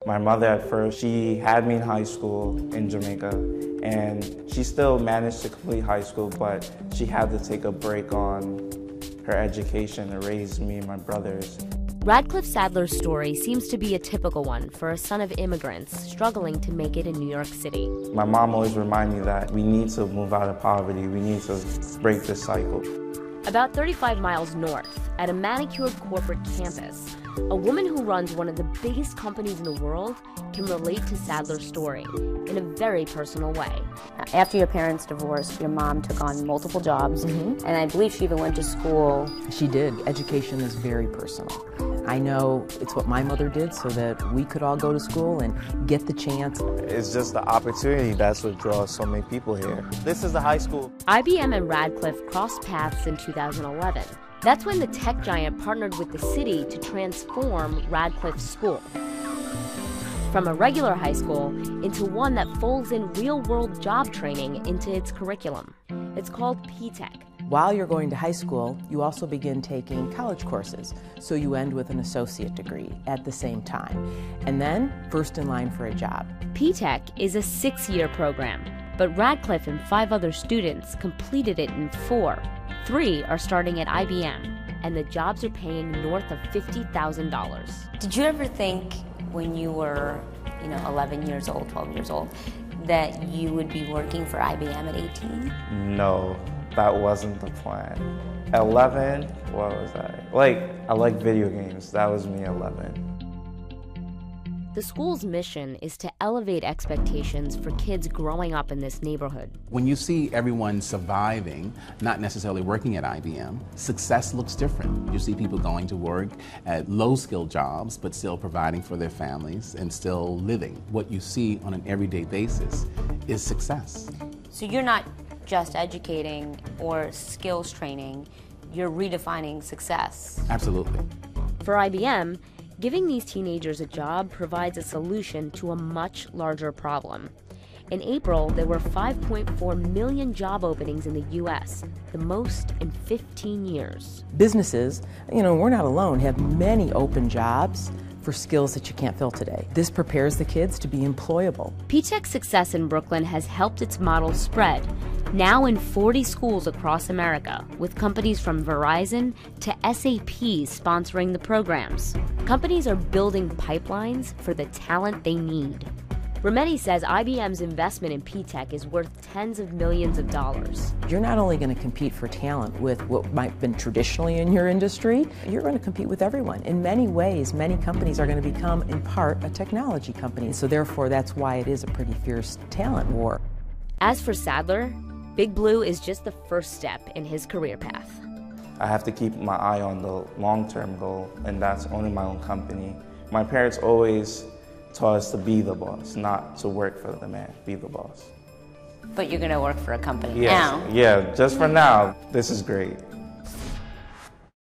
My mother at first, she had me in high school in Jamaica, and she still managed to complete high school, but she had to take a break on her education to raise me and my brothers. Radcliffe Saddler's story seems to be a typical one for a son of immigrants struggling to make it in New York City. My mom always reminded me that we need to move out of poverty, we need to break this cycle. About 35 miles north, at a manicured corporate campus, a woman who runs one of the biggest companies in the world can relate to Saddler's story in a very personal way. After your parents divorced, your mom took on multiple jobs, and I believe she even went to school. She did. Education is very personal. I know it's what my mother did so that we could all go to school and get the chance. It's just the opportunity that's what draws so many people here. This is the high school. IBM and Radcliffe crossed paths in 2011. That's when the tech giant partnered with the city to transform Radcliffe School from a regular high school into one that folds in real-world job training into its curriculum. It's called P-Tech. While you're going to high school, you also begin taking college courses, so you end with an associate degree at the same time, and then first in line for a job. P-Tech is a 6-year program, but Radcliffe and 5 other students completed it in 4. 3 are starting at IBM, and the jobs are paying north of $50,000. Did you ever think when you were, 11 years old, 12 years old, that you would be working for IBM at 18? No, that wasn't the plan. At 11, what was I like video games. That was me at 11. The school's mission is to elevate expectations for kids growing up in this neighborhood. When you see everyone surviving, not necessarily working at IBM, success looks different. You see people going to work at low-skilled jobs, but still providing for their families and still living. What you see on an everyday basis is success. So you're not just educating or skills training, you're redefining success. Absolutely. For IBM, giving these teenagers a job provides a solution to a much larger problem. In April, there were 5.4 million job openings in the U.S., the most in 15 years. Businesses, we're not alone, have many open jobs for skills that you can't fill today. This prepares the kids to be employable. P-Tech's success in Brooklyn has helped its model spread, now in 40 schools across America, with companies from Verizon to SAP sponsoring the programs. Companies are building pipelines for the talent they need. Rometty says IBM's investment in P-Tech is worth tens of millions of dollars. You're not only going to compete for talent with what might have been traditionally in your industry, you're going to compete with everyone. In many ways, many companies are going to become, in part, a technology company. So therefore, that's why it is a pretty fierce talent war. As for Saddler, Big Blue is just the first step in his career path. I have to keep my eye on the long-term goal, and that's owning my own company. My parents always taught us to be the boss, not to work for the man, be the boss. But you're going to work for a company now. Yeah, just for now, this is great.